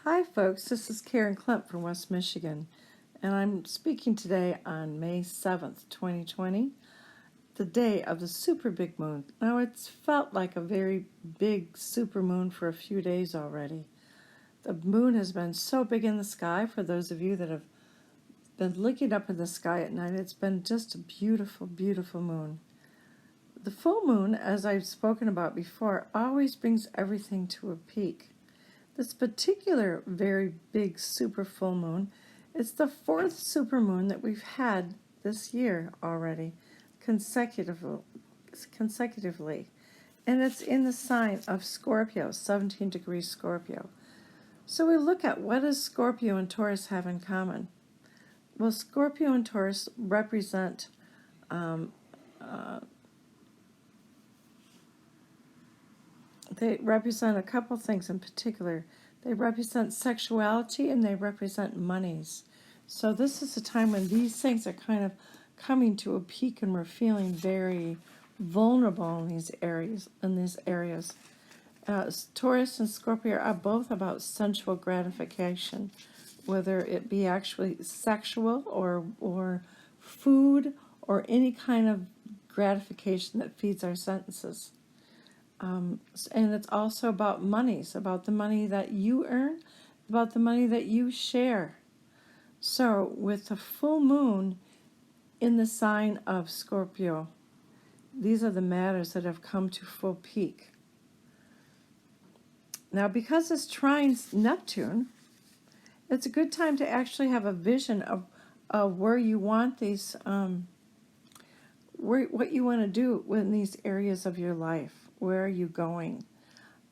Hi folks, this is Karen Klemp from West Michigan, and I'm speaking today on May 7th, 2020, the day of the super big moon. Now it's felt like a very big super moon for a few days already. The moon has been so big in the sky. For those of you that have been looking up in the sky at night, it's been just a beautiful, beautiful moon. The full moon, as I've spoken about before, always brings everything to a peak. This particular very big super full moon, it's the fourth supermoon that we've had this year already, consecutively. And it's in the sign of Scorpio, 17 degrees Scorpio. So we look at what does Scorpio and Taurus have in common? Well, Scorpio and Taurus represent they represent a couple things in particular. They represent sexuality and they represent monies. So this is a time when these things are kind of coming to a peak and we're feeling very vulnerable in these areas. Taurus and Scorpio are both about sensual gratification, whether it be actually sexual or food or any kind of gratification that feeds our senses. And it's also about monies, about the money that you earn, about the money that you share. So with the full moon in the sign of Scorpio, these are the matters that have come to full peak. Now, because this trines Neptune, it's a good time to actually have a vision of where you want these, what you want to do in these areas of your life. Where are you going?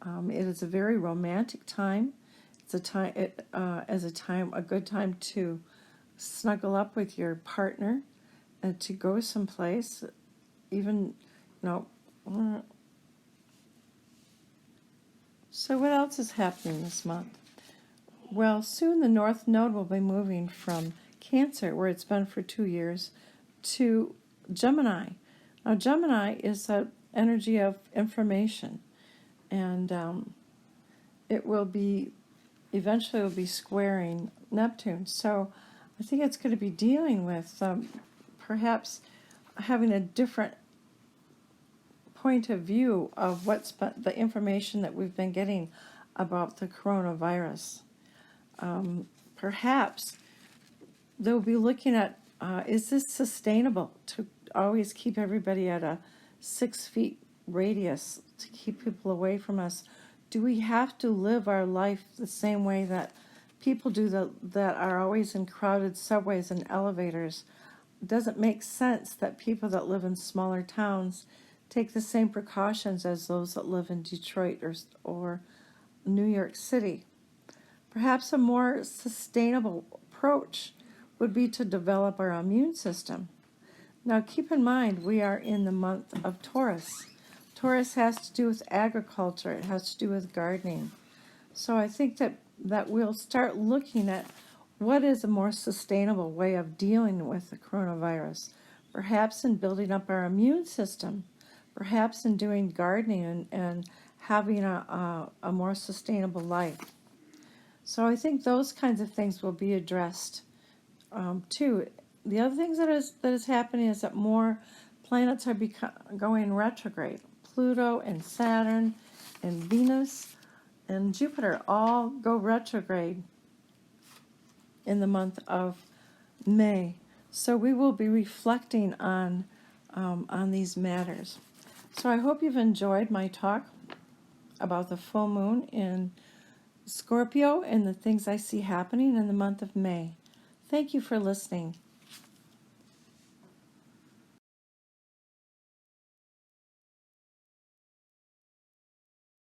It is a very romantic time. It's a time, a good time to snuggle up with your partner and to go someplace. Even, So what else is happening this month? Well, soon the North Node will be moving from Cancer, where it's been for 2 years, to Gemini. Now, Gemini is the energy of information, and it will be eventually squaring Neptune. So I think it's going to be dealing with perhaps having a different point of view of what's the information that we've been getting about the coronavirus. Perhaps they'll be looking at, is this sustainable to always keep everybody at a 6 feet radius to keep people away from us? Do we have to live our life the same way that people do that are always in crowded subways and elevators? Does it make sense that people that live in smaller towns take the same precautions as those that live in Detroit or New York City? Perhaps a more sustainable approach would be to develop our immune system. Now keep in mind, we are in the month of Taurus. Taurus has to do with agriculture. It has to do with gardening. So I think that we'll start looking at what is a more sustainable way of dealing with the coronavirus. Perhaps in building up our immune system. Perhaps in doing gardening and having a more sustainable life. So I think those kinds of things will be addressed too. The other things that is happening is that more planets are going retrograde. Pluto and Saturn and Venus and Jupiter all go retrograde in the month of May. So we will be reflecting on these matters. So I hope you've enjoyed my talk about the full moon in Scorpio and the things I see happening in the month of May. Thank you for listening.